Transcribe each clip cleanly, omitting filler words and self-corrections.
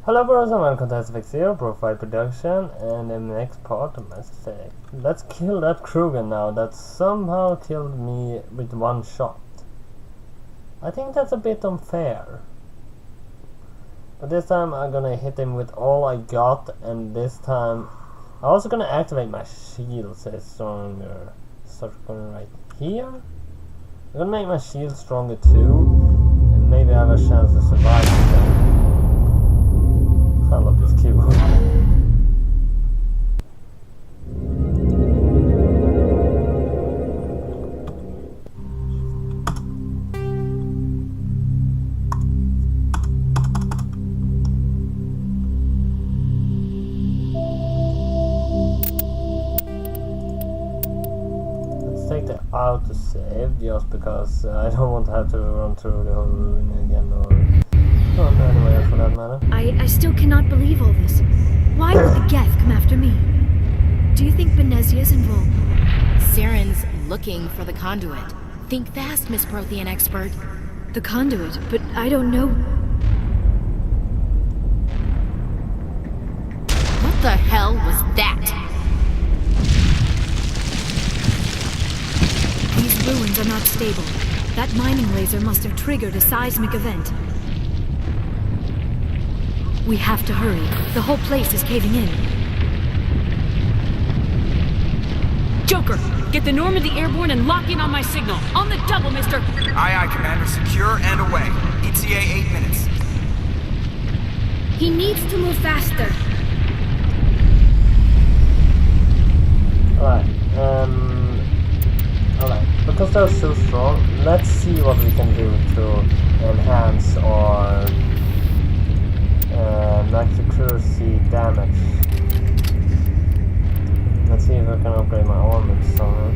Hello bros and welcome to SFX0 BroFive production, and in the next part of Mass Effect. Let's kill that krogan now that somehow killed me with one shot. I think that's a bit unfair. But this time I'm gonna hit him with all I got, and this time I'm also gonna activate my shield so it's stronger. Start going right here. I'm gonna make my shield stronger too, and maybe I have a chance to survive this. I love this keyboard. Let's take the autosave just because I don't want to have to run through the whole room again or anywhere for that matter. I still cannot believe all this. Why would the geth come after me? Do you think Benezia's involved? Saren's looking for the conduit. Think fast, Miss Prothean expert. The conduit, but I don't know. What the hell was that? These ruins are not stable. That mining laser must have triggered a seismic event. We have to hurry. The whole place is caving in. Joker, get the Normandy airborne and lock in on my signal. On the double, mister! Aye, aye, Commander. Secure and away. ETA 8 minutes. He needs to move faster. Alright, because they're so strong, let's see what we can do to enhance our max accuracy damage. Let's see if I can upgrade my armor somehow.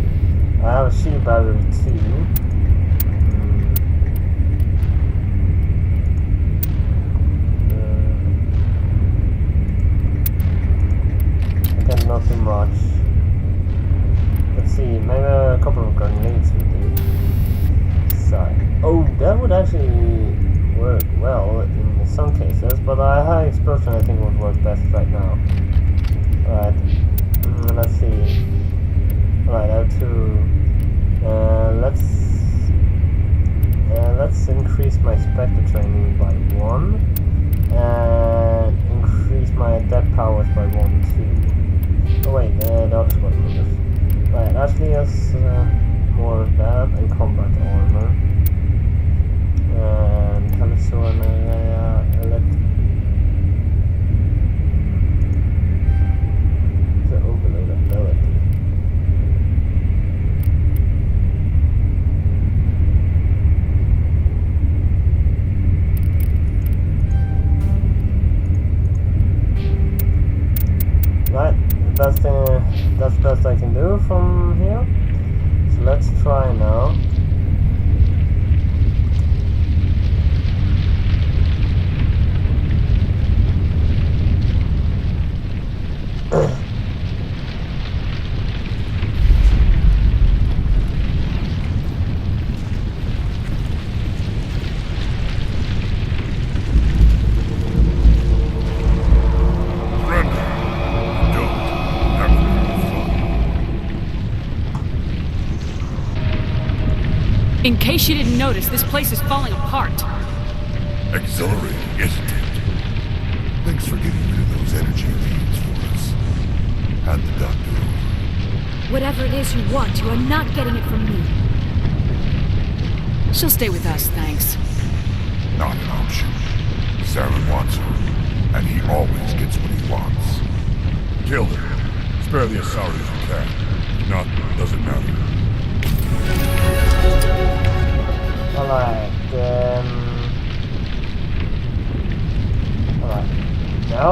I have a shield battery too. Okay, not too much. Let's see, maybe a couple of grenades would do. So, oh, that would actually work well in some cases, but a high explosion I think would work best right now. Alright, let's see. Alright, I have to... let's increase my Spectre training by 1 and increase my adept powers by 1 too. Oh wait, the other squad members. Right, actually has more of that and combat armor. And Telesorn the overload ability. Right, that's the best I can do from here. So let's try now. In case you didn't notice, this place is falling apart. Exhilarating, isn't it? Thanks for getting rid of those energy leads for us. Hand the doctor over. Whatever it is you want, you are not getting it from me. She'll stay with us, thanks. Not an option. Saren wants her, and he always gets what he wants. Kill her. Spare the Asari if you can. If not, doesn't matter. Alright, alright. No!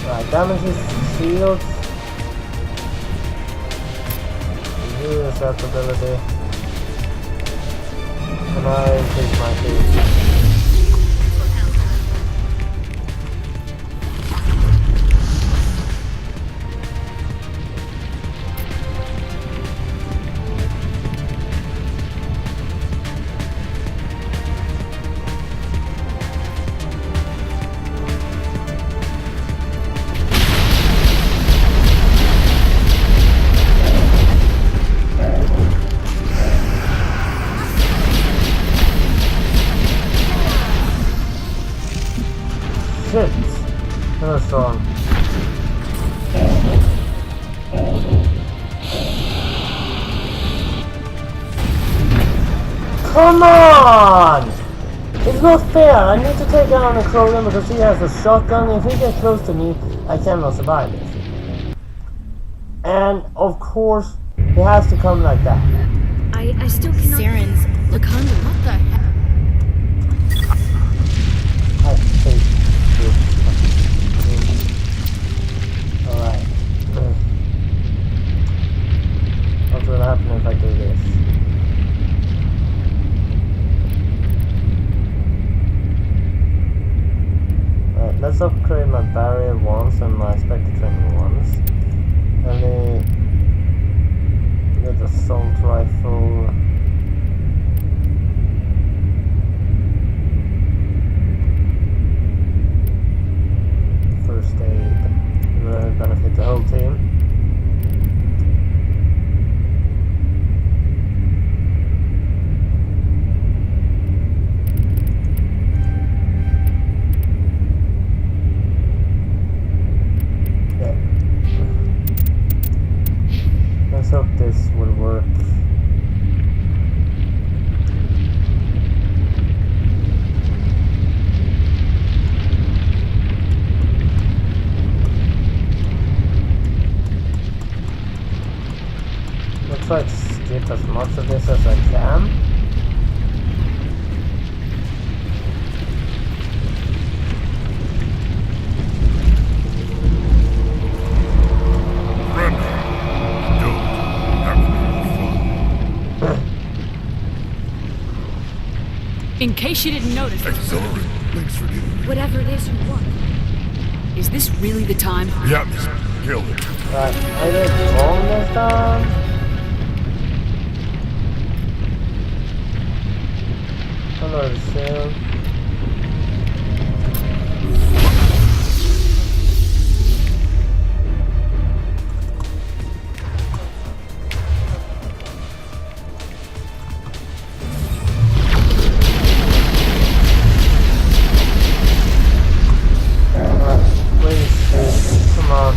Alright, damage his shield. Use that ability. And I take my case. Come on! It's not fair. I need to take down a krogan because he has a shotgun. If he gets close to me, I cannot survive this. And of course, he has to come like that. I still cannot... Saren's The conduit. What the heck? I hate this. Alright. What will happen if I do this? Alright, let's upgrade my barrier once and my spectre training once. And get the assault rifle. First aid will benefit the whole team. Yeah. Let's hope this will work. Try to skip as much of this as I can. Brenda, don't have fun. In case you didn't notice, Accelerate. Thanks for giving me. Whatever it is you want. is this really the time? The atmosphere. Kill it. Right, I did wrong this time. Hello, Sam. Please, come on.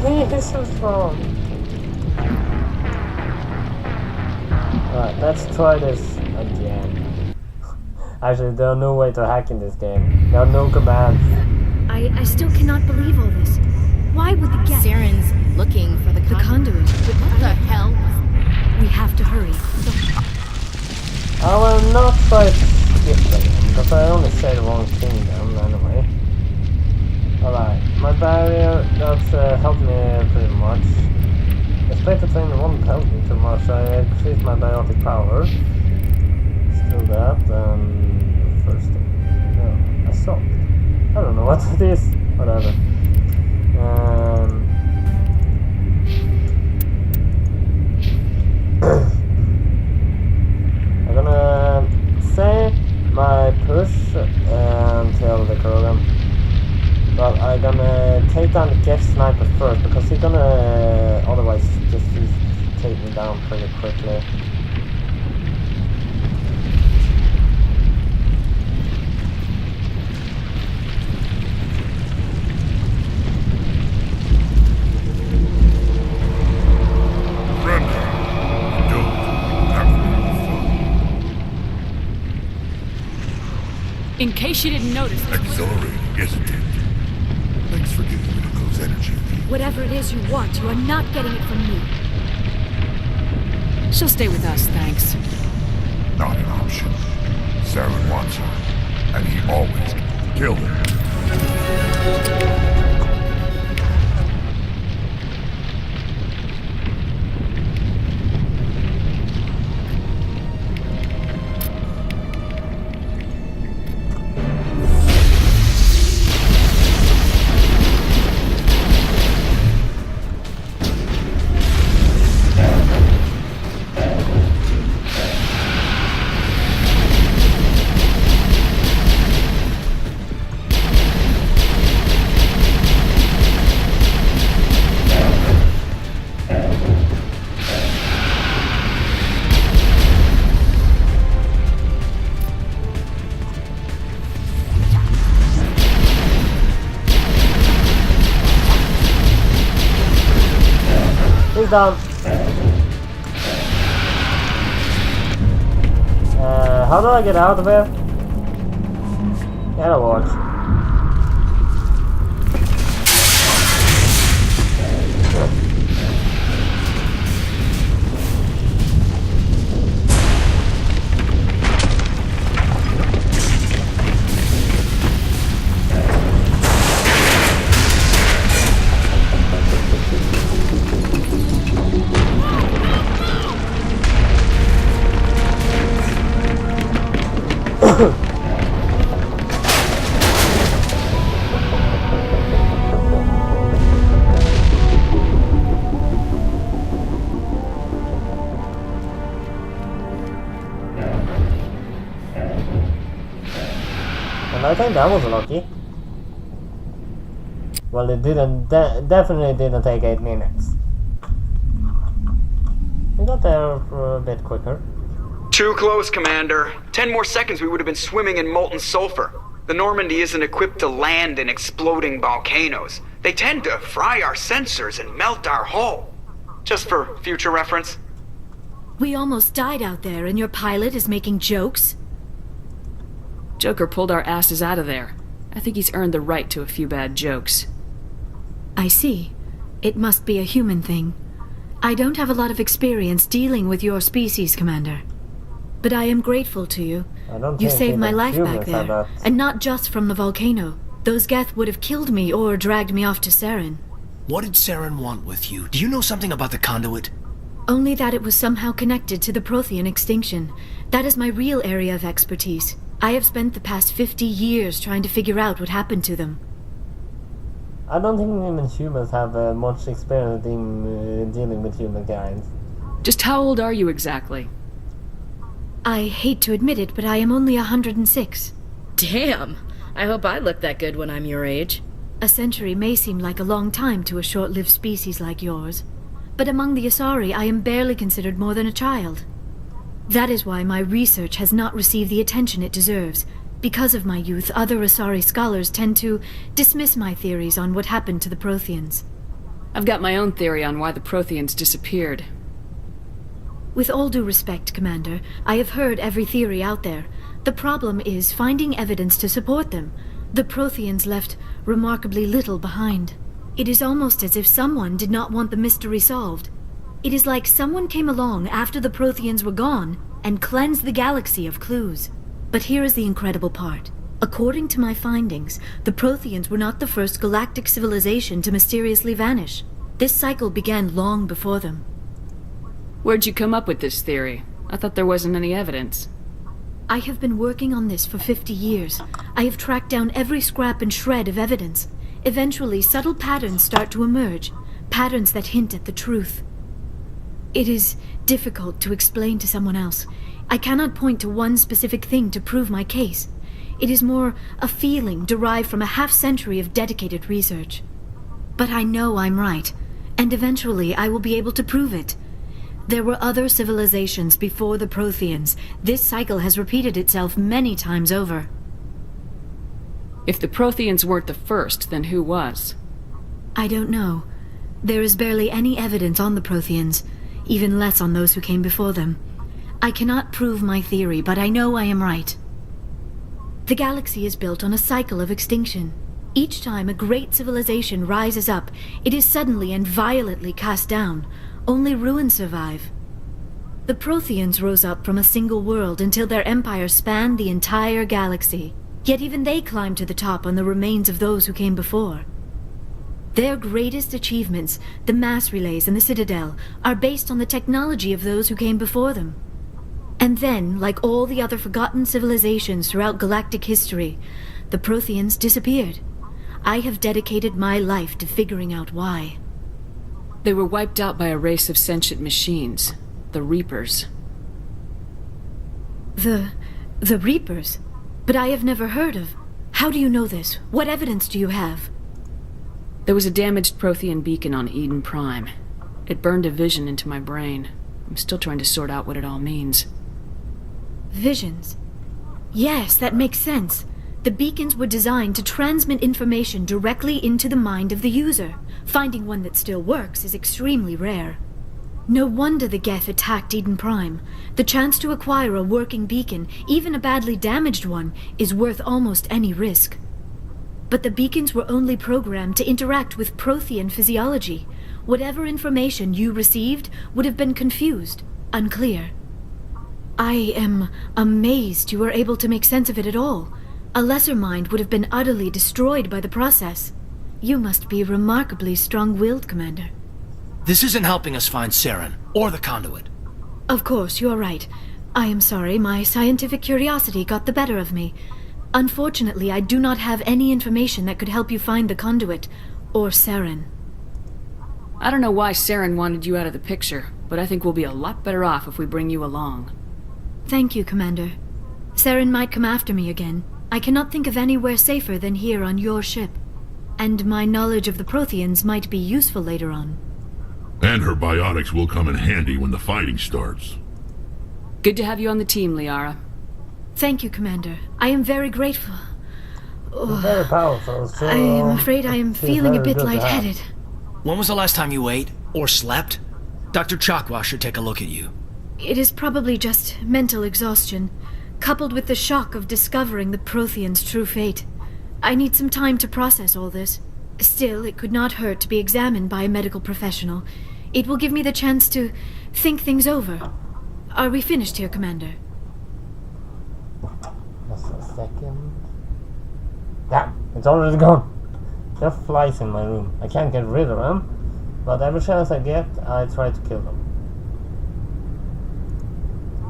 But this is wrong. Alright, let's try this again. Actually, there's no way to hack in this game. There are no commands. I still cannot believe all this. Why would the geth... Saren's looking for the The conduit. What the hell? We have to hurry. I will not try to skip them, because I only say the wrong thing then, anyway. Alright, my barrier, that's helped me pretty much. The spectre trainer won't help me too much, I increased my biotic power. Still that, and first thing. No, assault. I don't know what it is, whatever. I'm gonna say my push until the krogan. But I'm gonna take down the geth sniper first because he's gonna otherwise just take me down pretty quickly. In case you didn't notice, Exhilarating, isn't it? Thanks for giving me the close energy. Whatever it is you want, you are not getting it from me. she'll stay with us, thanks. Not an option. Saren wants her, and he always killed her. down. How do I get out of here? Gotta watch. And I think that was lucky. Well, it didn't. Definitely didn't take 8 minutes. We got there for a bit quicker. Too close, Commander. 10 more seconds we would have been swimming in molten sulfur. The Normandy isn't equipped to land in exploding volcanoes. They tend to fry our sensors and melt our hull. Just for future reference. We almost died out there, and your pilot is making jokes? Joker pulled our asses out of there. I think he's earned the right to a few bad jokes. I see. It must be a human thing. I don't have a lot of experience dealing with your species, Commander. But I am grateful to you. You saved my life back there, and not just from the volcano. Those geth would have killed me or dragged me off to Saren. What did Saren want with you? Do you know something about the conduit? Only that it was somehow connected to the Prothean extinction. That is my real area of expertise. I have spent the past 50 years trying to figure out what happened to them. I don't think even humans have much experience in dealing with humankind. Just how old are you exactly? I hate to admit it, but I am only 106. Damn! I hope I look that good when I'm your age. A century may seem like a long time to a short-lived species like yours. But among the Asari, I am barely considered more than a child. That is why my research has not received the attention it deserves. Because of my youth, other Asari scholars tend to dismiss my theories on what happened to the Protheans. I've got my own theory on why the Protheans disappeared. With all due respect, Commander, I have heard every theory out there. The problem is finding evidence to support them. The Protheans left remarkably little behind. It is almost as if someone did not want the mystery solved. It is like someone came along after the Protheans were gone and cleansed the galaxy of clues. But here is the incredible part. According to my findings, the Protheans were not the first galactic civilization to mysteriously vanish. This cycle began long before them. Where'd you come up with this theory? I thought there wasn't any evidence. I have been working on this for 50 years. I have tracked down every scrap and shred of evidence. Eventually, subtle patterns start to emerge, patterns that hint at the truth. It is difficult to explain to someone else. I cannot point to one specific thing to prove my case. It is more a feeling derived from a half-century of dedicated research. But I know I'm right, and eventually I will be able to prove it. There were other civilizations before the Protheans. This cycle has repeated itself many times over. If the Protheans weren't the first, then who was? I don't know. There is barely any evidence on the Protheans, even less on those who came before them. I cannot prove my theory, but I know I am right. The galaxy is built on a cycle of extinction. Each time a great civilization rises up, it is suddenly and violently cast down. Only ruins survive. The Protheans rose up from a single world until their empire spanned the entire galaxy. Yet even they climbed to the top on the remains of those who came before. Their greatest achievements, the mass relays and the Citadel, are based on the technology of those who came before them. And then, like all the other forgotten civilizations throughout galactic history, the Protheans disappeared. I have dedicated my life to figuring out why. They were wiped out by a race of sentient machines, the Reapers. The Reapers? But I have never heard of. How do you know this? What evidence do you have? There was a damaged Prothean beacon on Eden Prime. It burned a vision into my brain. I'm still trying to sort out what it all means. Visions? Yes, that makes sense. The beacons were designed to transmit information directly into the mind of the user. Finding one that still works is extremely rare. No wonder the geth attacked Eden Prime. The chance to acquire a working beacon, even a badly damaged one, is worth almost any risk. But the beacons were only programmed to interact with Prothean physiology. Whatever information you received would have been confused, unclear. I am amazed you were able to make sense of it at all. A lesser mind would have been utterly destroyed by the process. You must be remarkably strong-willed, Commander. This isn't helping us find Saren, or the conduit. Of course, you're right. I am sorry, my scientific curiosity got the better of me. Unfortunately, I do not have any information that could help you find the conduit, or Saren. I don't know why Saren wanted you out of the picture, but I think we'll be a lot better off if we bring you along. Thank you, Commander. Saren might come after me again. I cannot think of anywhere safer than here on your ship. And my knowledge of the Protheans might be useful later on. And her biotics will come in handy when the fighting starts. Good to have you on the team, Liara. Thank you, Commander. I am very grateful. Very powerful, so I am afraid I am she's feeling a very bit good to have. lightheaded. When was the last time you ate, or slept? Dr. Chakwa should take a look at you. It is probably just mental exhaustion, coupled with the shock of discovering the Protheans' true fate. I need some time to process all this. Still, it could not hurt to be examined by a medical professional. It will give me the chance to think things over. Are we finished here, Commander? Just a second. Damn, it's already gone. There are flies in my room. I can't get rid of them, but every chance I get, I try to kill them.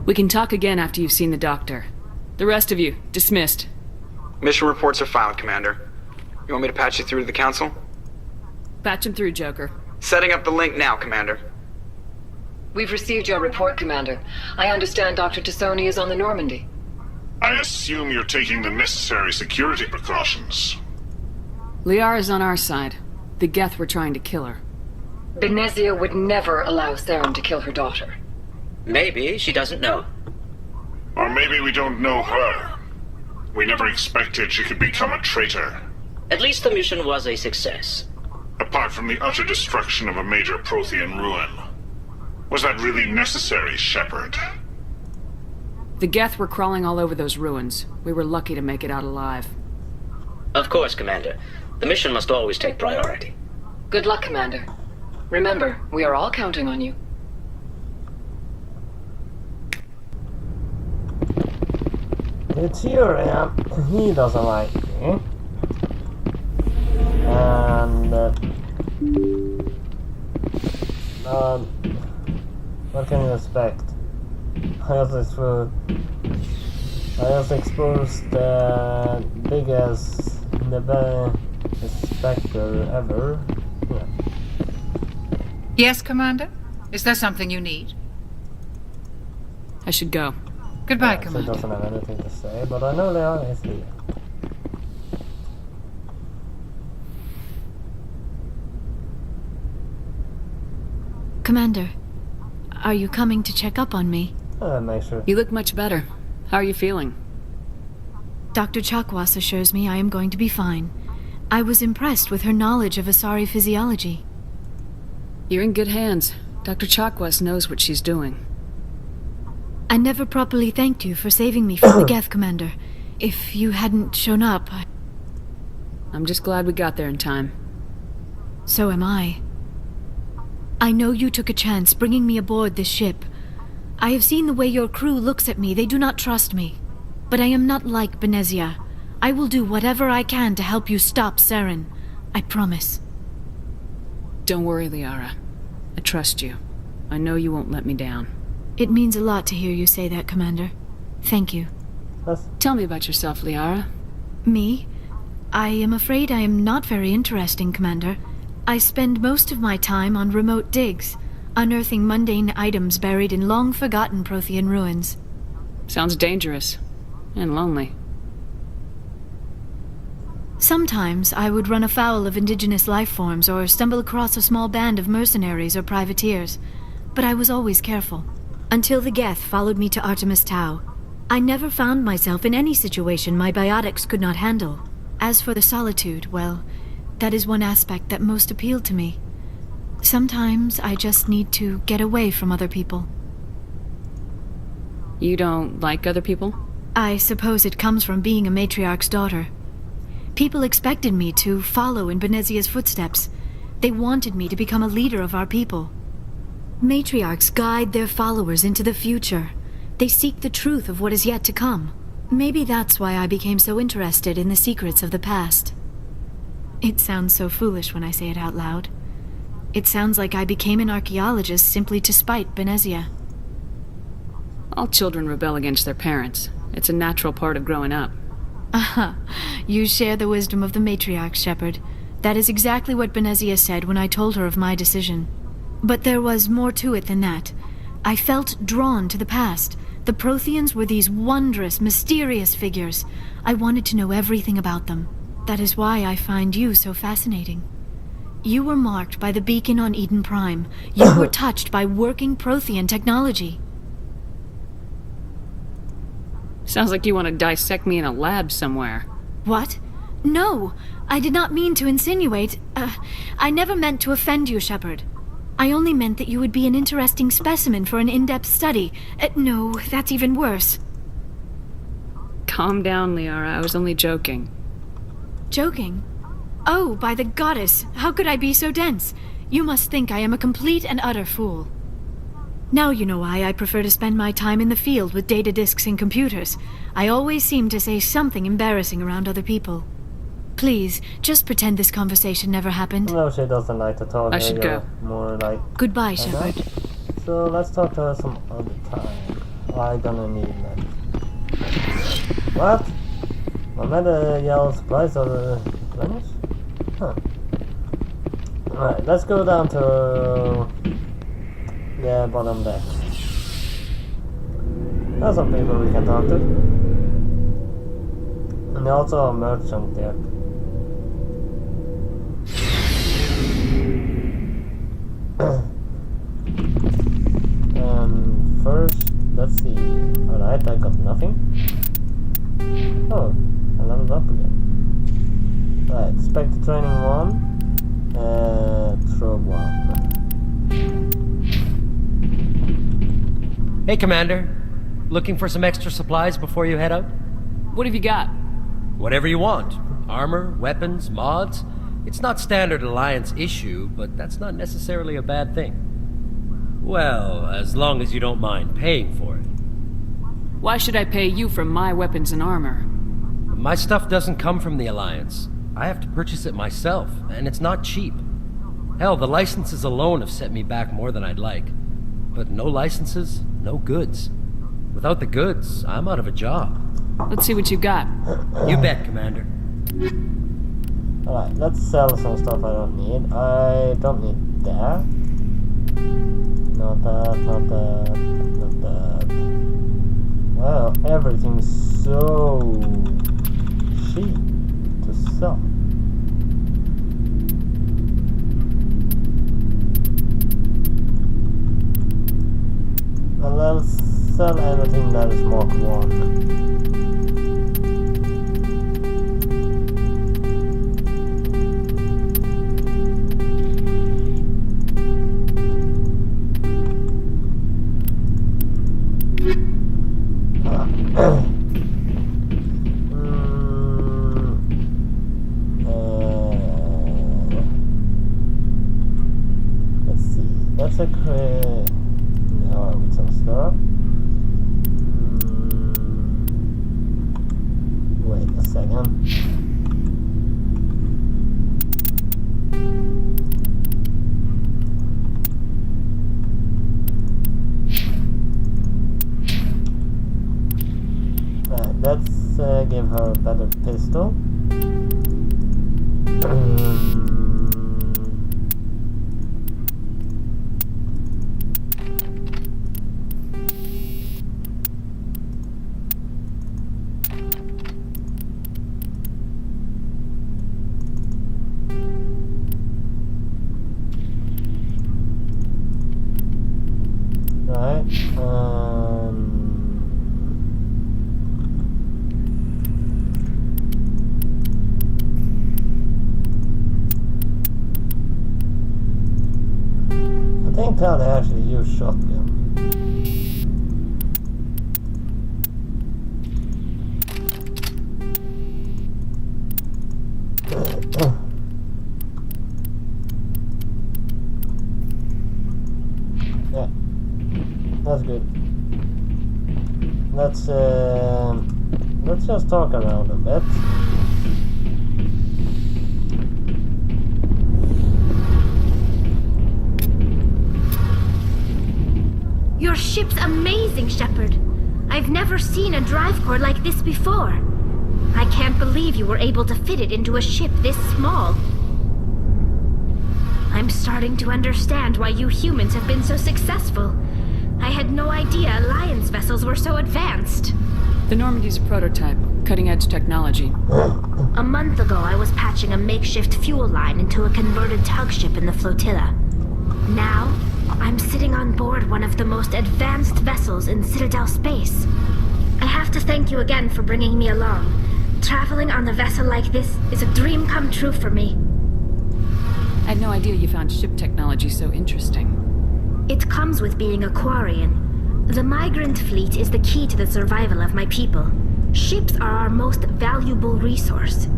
We can talk again after you've seen the doctor. The rest of you, dismissed. Mission reports are filed, Commander. You want me to patch you through to the Council? Patch him through, Joker. Setting up the link now, Commander. We've received your report, Commander. I understand Dr. Tassoni is on the Normandy. I assume you're taking the necessary security precautions. Liara's on our side. The geth were trying to kill her. Benezia would never allow Saren to kill her daughter. Maybe she doesn't know. Or maybe we don't know her. We never expected she could become a traitor. At least the mission was a success. Apart from the utter destruction of a major Prothean ruin. Was that really necessary, Shepard? The geth were crawling all over those ruins. We were lucky to make it out alive. Of course, Commander. The mission must always take priority. Good luck, Commander. Remember, we are all counting on you. It's Uriah. He doesn't like me. And what can you expect? I just exposed the biggest spectre ever. Yeah. Yes, Commander? Is there something you need? I should go. Goodbye, She Commander. doesn't have anything to say, but I know Liara is here. Commander, are you coming to check up on me? Make sure. You look much better. How are you feeling? Dr. Chakwas assures me I am going to be fine. I was impressed with her knowledge of Asari physiology. You're in good hands. Dr. Chakwas knows what she's doing. I never properly thanked you for saving me from the geth, Commander. If you hadn't shown up, I'm just glad we got there in time. So am I. I know you took a chance bringing me aboard this ship. I have seen the way your crew looks at me. They do not trust me. But I am not like Benezia. I will do whatever I can to help you stop Saren. I promise. Don't worry, Liara. I trust you. I know you won't let me down. It means a lot to hear you say that, Commander. Thank you. Tell me about yourself, Liara. Me? I am afraid I am not very interesting, Commander. I spend most of my time on remote digs, unearthing mundane items buried in long-forgotten Prothean ruins. Sounds dangerous. And lonely. Sometimes I would run afoul of indigenous life forms or stumble across a small band of mercenaries or privateers, but I was always careful. Until the geth followed me to Artemis Tau. I never found myself in any situation my biotics could not handle. As for the solitude, well, that is one aspect that most appealed to me. Sometimes I just need to get away from other people. You don't like other people? I suppose it comes from being a matriarch's daughter. People expected me to follow in Benezia's footsteps. They wanted me to become a leader of our people. Matriarchs guide their followers into the future. They seek the truth of what is yet to come. Maybe that's why I became so interested in the secrets of the past. It sounds so foolish when I say it out loud. It sounds like I became an archaeologist simply to spite Benezia. All children rebel against their parents. It's a natural part of growing up. Aha, you share the wisdom of the matriarch, Shepard. That is exactly what Benezia said when I told her of my decision. But there was more to it than that. I felt drawn to the past. The Protheans were these wondrous, mysterious figures. I wanted to know everything about them. That is why I find you so fascinating. You were marked by the beacon on Eden Prime. You were touched by working Prothean technology. Sounds like you want to dissect me in a lab somewhere. What? No, I did not mean to insinuate. I never meant to offend you, Shepard. I only meant that you would be an interesting specimen for an in-depth study. No, that's even worse. Calm down, Liara. I was only joking. Joking? Oh, by the goddess, how could I be so dense? You must think I am a complete and utter fool. Now you know why I prefer to spend my time in the field with data disks and computers. I always seem to say something embarrassing around other people. Please, just pretend this conversation never happened. No, she doesn't like to talk. I should go. More like... Goodbye, Shepard. So let's talk to her some other time. I'm gonna need that. What? My meta yellow supplies are replenished? Huh. Alright, let's go down to... yeah, bottom deck. There's some people we can talk to. And there's also a merchant there. First, let's see. Alright, I got nothing. Oh, I leveled up again. Right, Spectre Training 1. Throw 1. Hey, Commander. Looking for some extra supplies before you head out? What have you got? Whatever you want. Armor, weapons, mods. It's not standard Alliance issue, but that's not necessarily a bad thing. Well, as long as you don't mind paying for it. Why should I pay you for my weapons and armor? My stuff doesn't come from the Alliance. I have to purchase it myself, and it's not cheap. Hell, the licenses alone have set me back more than I'd like. But no licenses, no goods. Without the goods, I'm out of a job. Let's see what you got. You bet, Commander. Alright, let's sell some stuff I don't need. I don't need that. Not that, not that, not that. Wow, everything's so cheap to sell. Well, let's sell everything that is Mark 1. Let's see. That's a no, with some stuff. Wait a second. Let's give her a better pistol. Right. tell they actually use shotgun. Yeah, that's good. Let's just talk around a bit. Your ship's amazing, Shepard. I've never seen a drive core like this before. I can't believe you were able to fit it into a ship this small. I'm starting to understand why you humans have been so successful. I had no idea Alliance vessels were so advanced. The Normandy's a prototype, cutting-edge technology. A month ago, I was patching a makeshift fuel line into a converted tug ship in the flotilla. Now, I'm sitting on board one of the most advanced vessels in Citadel space. I have to thank you again for bringing me along. Traveling on a vessel like this is a dream come true for me. I had no idea you found ship technology so interesting. It comes with being a Quarian. The migrant fleet is the key to the survival of my people. Ships are our most valuable resource.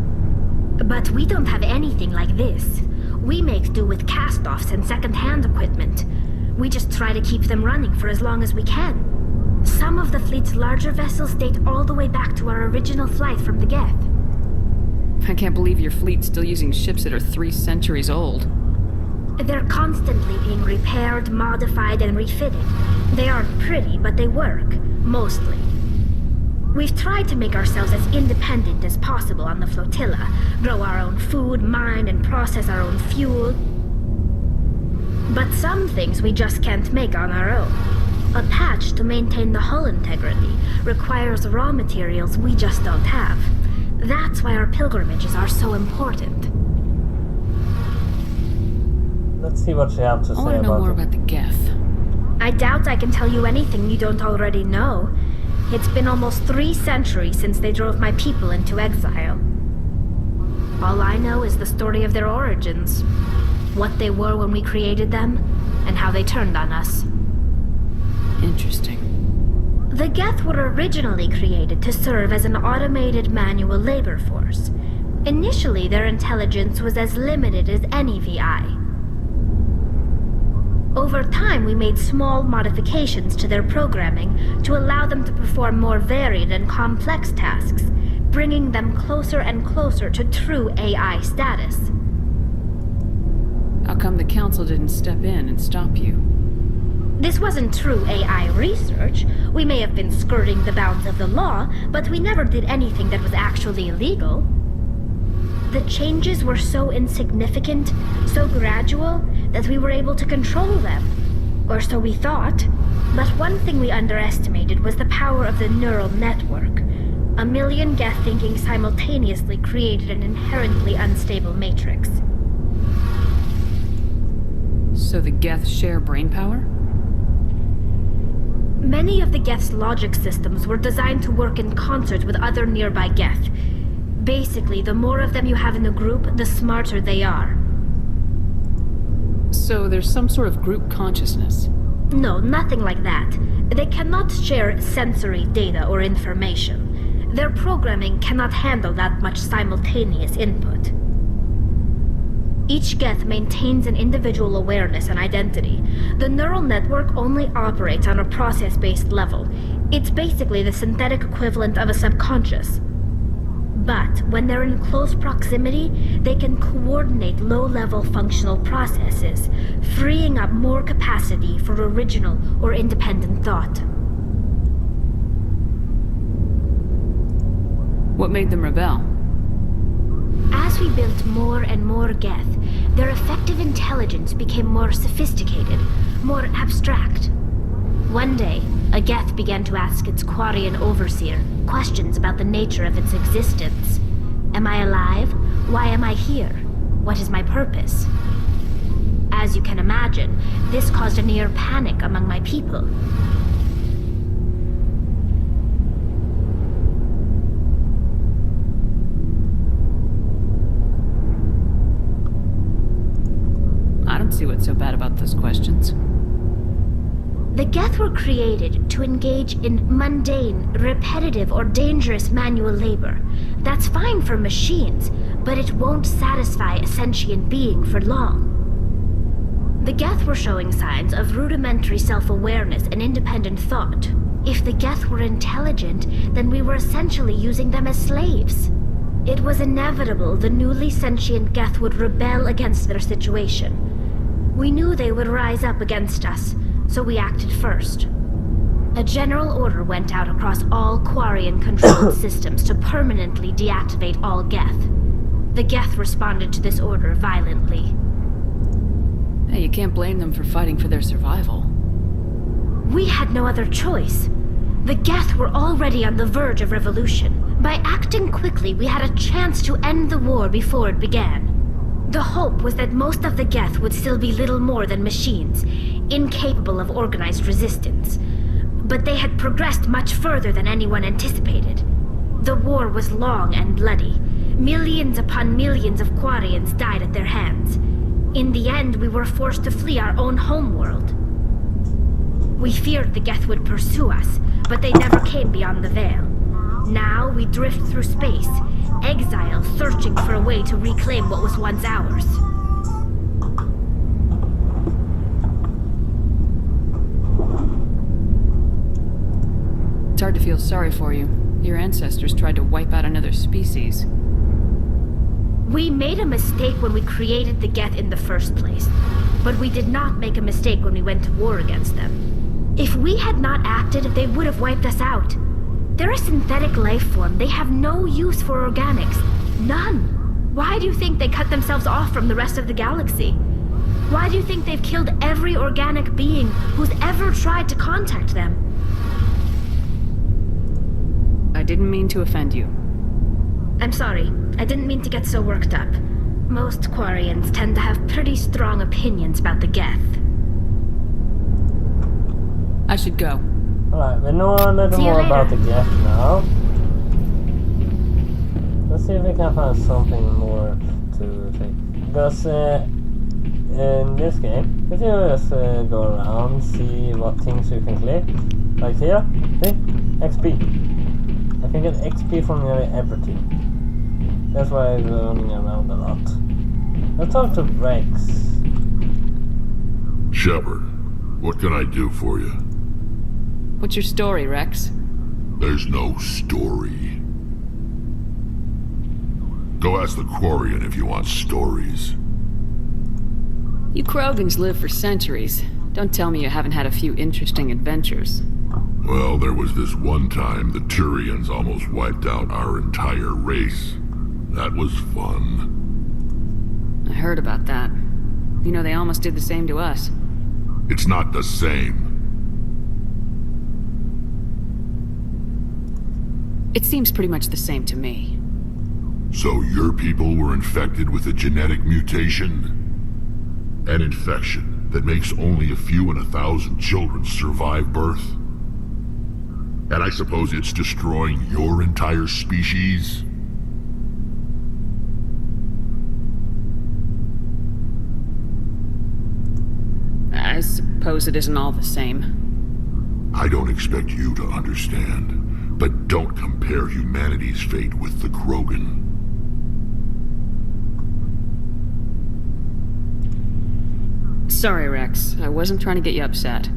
But we don't have anything like this. We make do with cast-offs and second-hand equipment. We just try to keep them running for as long as we can. Some of the fleet's larger vessels date all the way back to our original flight from the geth. I can't believe your fleet's still using ships that are 3 centuries old. They're constantly being repaired, modified, and refitted. They aren't pretty, but they work. Mostly. We've tried to make ourselves as independent as possible on the flotilla, grow our own food, mine, and process our own fuel. But some things we just can't make on our own. A patch to maintain the hull integrity requires raw materials we just don't have. That's why our pilgrimages are so important. Let's see what she has to say about it. I want to know more about the geth. I doubt I can tell you anything you don't already know. It's been almost 3 centuries since they drove my people into exile. All I know is the story of their origins. What they were when we created them, and how they turned on us. Interesting. The geth were originally created to serve as an automated manual labor force. Initially, their intelligence was as limited as any VI. Over time, we made small modifications to their programming to allow them to perform more varied and complex tasks, bringing them closer and closer to true AI status. How come the Council didn't step in and stop you? This wasn't true AI research. We may have been skirting the bounds of the law, but we never did anything that was actually illegal. The changes were so insignificant, so gradual, that we were able to control them. Or so we thought. But one thing we underestimated was the power of the neural network. 1 million geth thinking simultaneously created an inherently unstable matrix. So the geth share brainpower? Many of the geth's logic systems were designed to work in concert with other nearby geth. Basically, the more of them you have in a group, the smarter they are. So there's some sort of group consciousness? No, nothing like that. They cannot share sensory data or information. Their programming cannot handle that much simultaneous input. Each geth maintains an individual awareness and identity. The neural network only operates on a process-based level. It's basically the synthetic equivalent of a subconscious. But when they're in close proximity, they can coordinate low-level functional processes, freeing up more capacity for original or independent thought. What made them rebel? As we built more and more geth, their effective intelligence became more sophisticated, more abstract. One day, a geth began to ask its Quarian overseer questions about the nature of its existence. Am I alive? Why am I here? What is my purpose? As you can imagine, this caused a near panic among my people. I don't see what's so bad about those questions. The geth were created to engage in mundane, repetitive, or dangerous manual labor. That's fine for machines, but it won't satisfy a sentient being for long. The geth were showing signs of rudimentary self-awareness and independent thought. If the geth were intelligent, then we were essentially using them as slaves. It was inevitable the newly sentient geth would rebel against their situation. We knew they would rise up against us, so we acted first. A general order went out across all Quarian-controlled systems to permanently deactivate all geth. The geth responded to this order violently. Hey, you can't blame them for fighting for their survival. We had no other choice. The geth were already on the verge of revolution. By acting quickly, we had a chance to end the war before it began. The hope was that most of the geth would still be little more than machines, incapable of organized resistance. But they had progressed much further than anyone anticipated. The war was long and bloody. Millions upon millions of Quarians died at their hands. In the end, we were forced to flee our own homeworld. We feared the geth would pursue us, but they never came beyond the veil. Now we drift through space, exile, searching for a way to reclaim what was once ours. It's hard to feel sorry for you. Your ancestors tried to wipe out another species. We made a mistake when we created the geth in the first place, but we did not make a mistake when we went to war against them. If we had not acted, they would have wiped us out. They're a synthetic life form. They have no use for organics. None. Why do you think they cut themselves off from the rest of the galaxy? Why do you think they've killed every organic being who's ever tried to contact them? I didn't mean to offend you. I'm sorry. I didn't mean to get so worked up. Most Quarians tend to have pretty strong opinions about the geth. I should go. Alright, we know a little more about the geth now. Let's see if we can find something more to take. Because in this game, if you just go around, see what things you can click. Like here, see? XP. I can get XP from nearly everything. That's why I'm running around a lot. Let's talk to Rex. Shepard, what can I do for you? What's your story, Rex? There's no story. Go ask the Quarian if you want stories. You Krogans live for centuries. Don't tell me you haven't had a few interesting adventures. Well, there was this one time the Turians almost wiped out our entire race. That was fun. I heard about that. You know, they almost did the same to us. It's not the same. It seems pretty much the same to me. So your people were infected with a genetic mutation? An infection that makes only a few in 1,000 children survive birth? And I suppose it's destroying your entire species? I suppose it isn't all the same. I don't expect you to understand, but don't compare humanity's fate with the Krogan. Sorry, Rex. I wasn't trying to get you upset.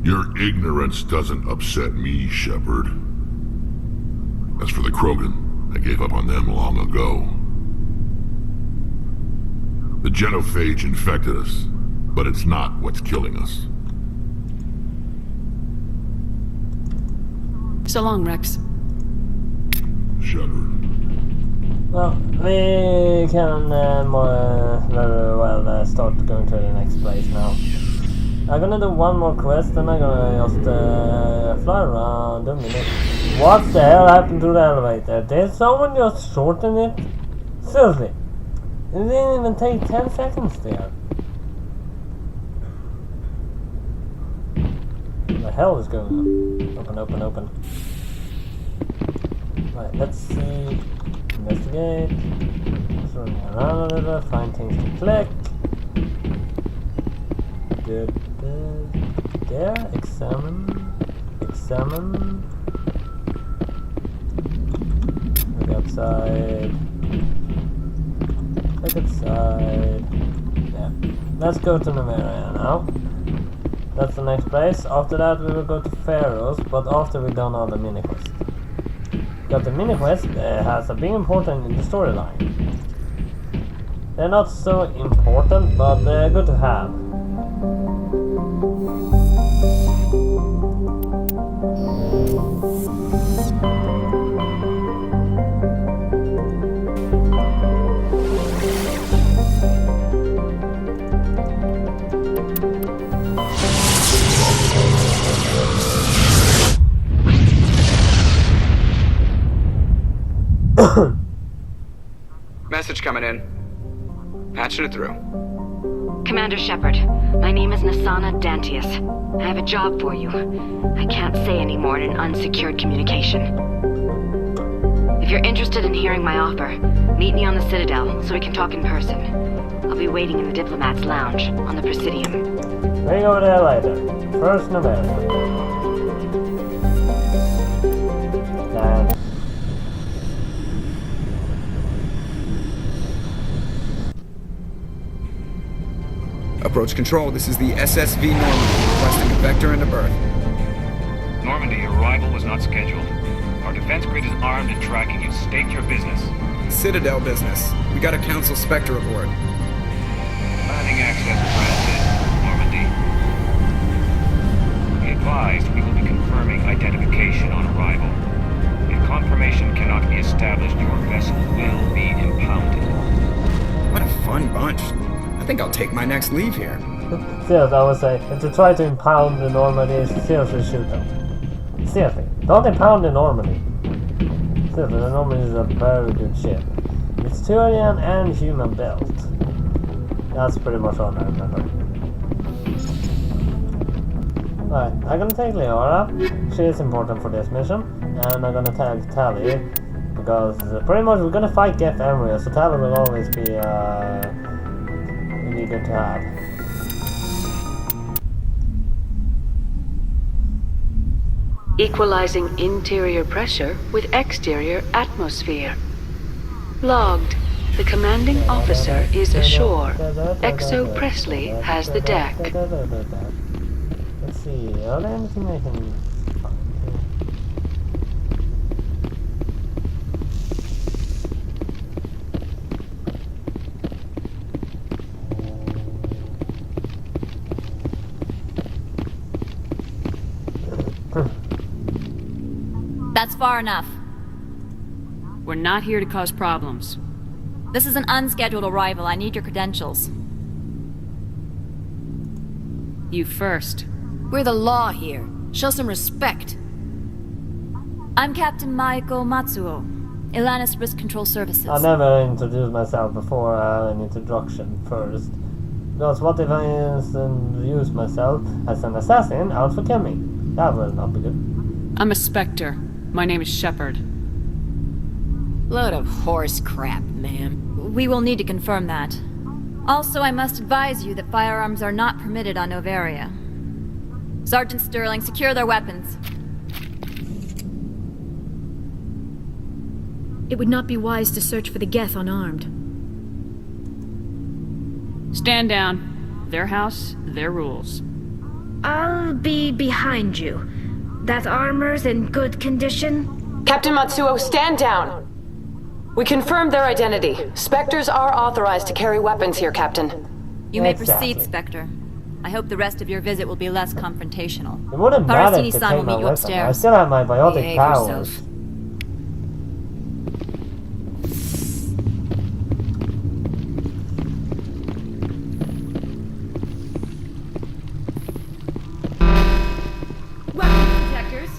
Your ignorance doesn't upset me, Shepard. As for the Krogan, I gave up on them long ago. The genophage infected us, but it's not what's killing us. So long, Rex. Shepard. Well, we can very well start going to the next place now. I'm gonna do one more quest and I'm gonna just fly around a minute. What the hell happened to the elevator? Did someone just shorten it? Seriously? It didn't even take 10 seconds there. What the hell is going on? Open, open, open. Right, let's see. Investigate. Just running around a little, find things to click. Good. there. Examine. Look outside. Look outside. Yeah. Let's go to Liara now. That's the next place. After that we will go to Pharaoh's, but after we done all the mini quests. Because the mini quest has a big importance in the storyline. They're not so important, but they're good to have. Message coming in. Patching it through. Commander Shepard, my name is Nasana Dantius. I have a job for you. I can't say any more in an unsecured communication. If you're interested in hearing my offer, meet me on the Citadel so we can talk in person. I'll be waiting in the Diplomat's Lounge on the Presidium. Bring over there later. First November. Approach control, this is the SSV Normandy, requesting a vector into berth. Normandy, your arrival was not scheduled. Our defense grid is armed and tracking you. State your business. Citadel business. We got a Council Spectre aboard. Landing access granted, Normandy. Be advised, we will be confirming identification on arrival. If confirmation cannot be established, your vessel will be impounded. What a fun bunch. I think I'll take my next leave here. Seriously, I would say, if they try to impound the Normandy, seriously shoot them. Seriously, don't impound the Normandy. Seriously, the Normandy is a very good ship. It's Turian and human built. That's pretty much all I remember. Right, I'm gonna take Liara. She is important for this mission. And I'm gonna tag Tally. Because pretty much we're gonna fight geth area, so Tally will always be really good to have. Equalizing interior pressure with exterior atmosphere. Logged. The commanding officer is ashore. Exo Presley has the deck. Let's see, are there anything I can find That's far enough. We're not here to cause problems. This is an unscheduled arrival. I need your credentials. You first. We're the law here. Show some respect. I'm Captain Maiko Matsuo, Ilanis Risk Control Services. I never introduced myself before an introduction first. Because what if I introduce myself as an assassin out for killing? That will not be good. I'm a Spectre. My name is Shepard. Load of horse crap, ma'am. We will need to confirm that. Also, I must advise you that firearms are not permitted on Novaria. Sergeant Sterling, secure their weapons. It would not be wise to search for the geth unarmed. Stand down. Their house, their rules. I'll be behind you. That armor's in good condition? Captain Matsuo, stand down! We confirmed their identity. Spectres are authorized to carry weapons here, Captain. You may proceed, Spectre. I hope the rest of your visit will be less confrontational. It wouldn't matter if they Parasini-san take will my meet you weapon. upstairs. I still have my biotic Behave powers. yourself.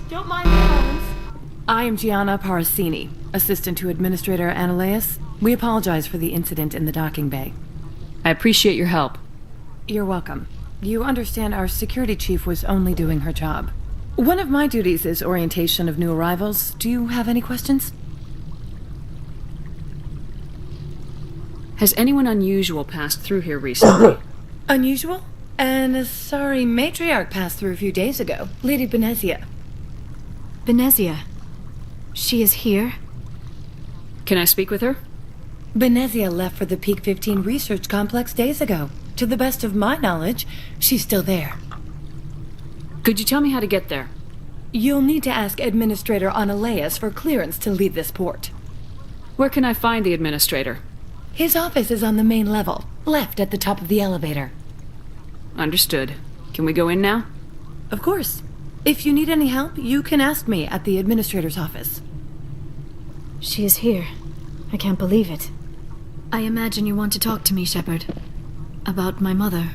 Don't mind the elements. I am Gianna Parasini, assistant to Administrator Ananias. We apologize for the incident in the docking bay. I appreciate your help. You're welcome. You understand our security chief was only doing her job. One of my duties is orientation of new arrivals. Do you have any questions? Has anyone unusual passed through here recently? Unusual? And a sorry matriarch passed through a few days ago. Lady Benezia. Benezia. She is here? Can I speak with her? Benezia left for the Peak 15 research complex days ago. To the best of my knowledge, she's still there. Could you tell me how to get there? You'll need to ask Administrator Analeas for clearance to leave this port. Where can I find the Administrator? His office is on the main level, left at the top of the elevator. Understood. Can we go in now? Of course. If you need any help, you can ask me at the Administrator's office. She is here. I can't believe it. I imagine you want to talk to me, Shepard. About my mother.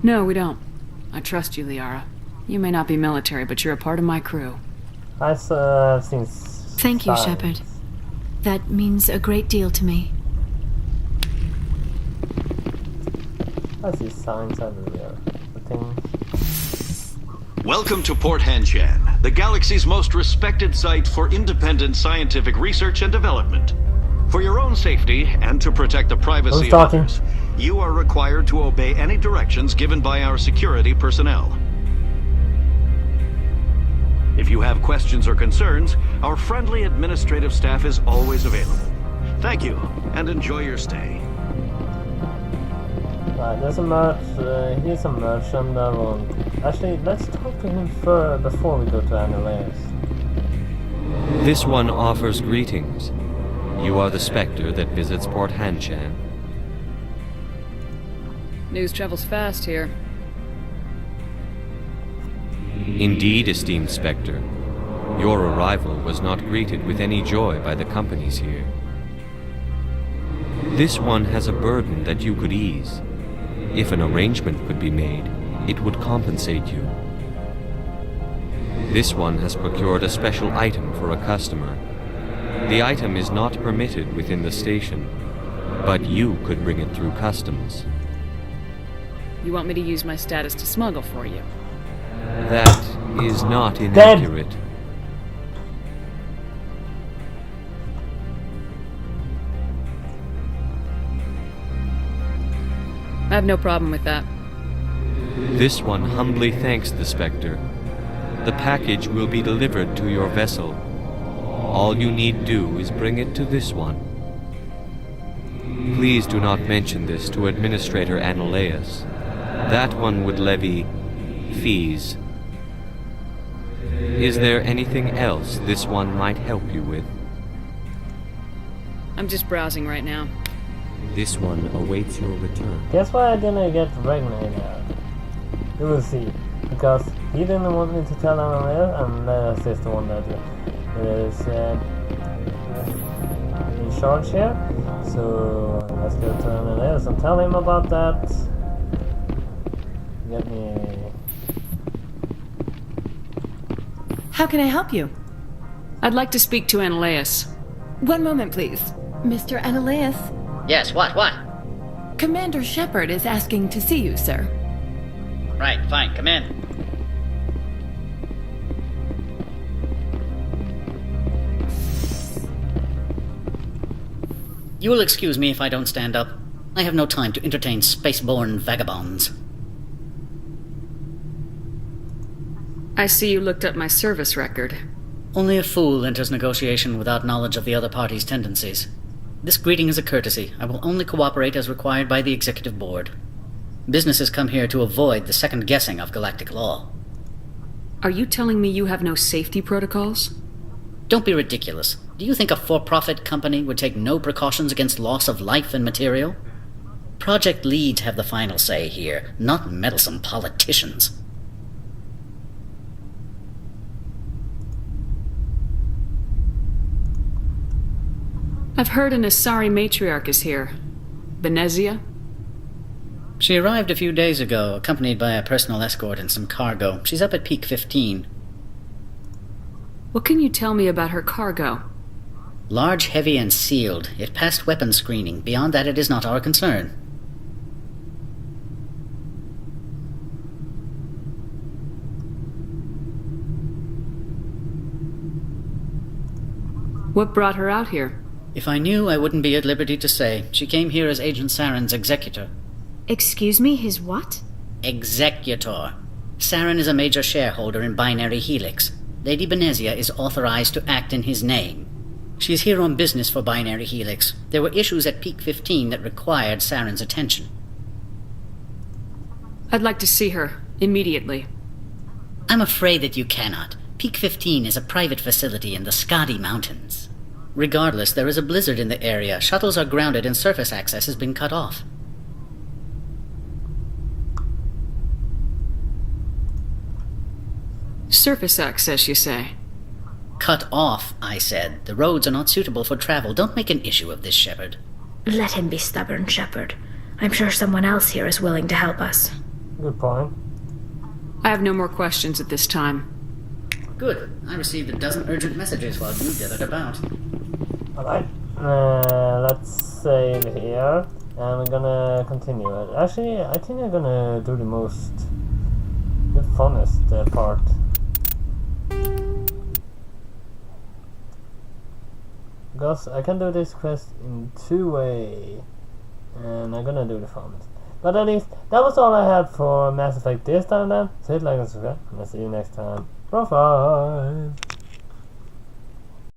No, we don't. I trust you, Liara. You may not be military, but you're a part of my crew. I've seen Thank you, signs. Shepard. That means a great deal to me. I see signs everywhere. The things. Welcome to Port Hanshan, the galaxy's most respected site for independent scientific research and development. For your own safety and to protect the privacy of others, you are required to obey any directions given by our security personnel. If you have questions or concerns, our friendly administrative staff is always available. Thank you, and enjoy your stay. Right, there's a here's a merchant that won't... Actually, let's talk to him before we go to Analeas. This one offers greetings. You are the Spectre that visits Port Hanshan. News travels fast here. Indeed, esteemed Spectre. Your arrival was not greeted with any joy by the companies here. This one has a burden that you could ease. If an arrangement could be made, it would compensate you. This one has procured a special item for a customer. The item is not permitted within the station, but you could bring it through customs. You want me to use my status to smuggle for you? That is not inaccurate. I have no problem with that. This one humbly thanks the Spectre. The package will be delivered to your vessel. All you need do is bring it to this one. Please do not mention this to Administrator Analeas. That one would levy fees. Is there anything else this one might help you with? I'm just browsing right now. This one awaits your return. Guess why I didn't get Regna yet? You will see. Because he didn't want me to tell Analeas, and Analeas is the one that is in charge here. So let's go to Analeas and tell him about that. Get me... How can I help you? I'd like to speak to Analeas. One moment, please. Mr. Analeas? Yes, what? Commander Shepard is asking to see you, sir. Right, fine, come in. You will excuse me if I don't stand up. I have no time to entertain spaceborne vagabonds. I see you looked up my service record. Only a fool enters negotiation without knowledge of the other party's tendencies. This greeting is a courtesy. I will only cooperate as required by the Executive Board. Businesses come here to avoid the second guessing of galactic law. Are you telling me you have no safety protocols? Don't be ridiculous. Do you think a for-profit company would take no precautions against loss of life and material? Project leads have the final say here, not meddlesome politicians. I've heard an Asari matriarch is here. Benezia? She arrived a few days ago, accompanied by a personal escort and some cargo. She's up at Peak 15. What can you tell me about her cargo? Large, heavy, and sealed. It passed weapons screening. Beyond that, it is not our concern. What brought her out here? If I knew, I wouldn't be at liberty to say. She came here as Agent Saren's executor. Excuse me, his what? Executor. Saren is a major shareholder in Binary Helix. Lady Benezia is authorized to act in his name. She is here on business for Binary Helix. There were issues at Peak 15 that required Saren's attention. I'd like to see her, immediately. I'm afraid that you cannot. Peak 15 is a private facility in the Skadi Mountains. Regardless, there is a blizzard in the area. Shuttles are grounded and surface access has been cut off. Surface access, you say? Cut off, I said. The roads are not suitable for travel. Don't make an issue of this, Shepard. Let him be stubborn, Shepard. I'm sure someone else here is willing to help us. Good point. I have no more questions at this time. Good. I received a dozen urgent messages while you dithered about. Alright. Let's save here. And we're gonna continue it. Actually, I think I'm gonna do the funnest part. Because I can do this quest in 2 ways. And I'm gonna do the funnest. But at least, that was all I had for Mass Effect this time then. So hit like and subscribe, and I'll see you next time. BroFive!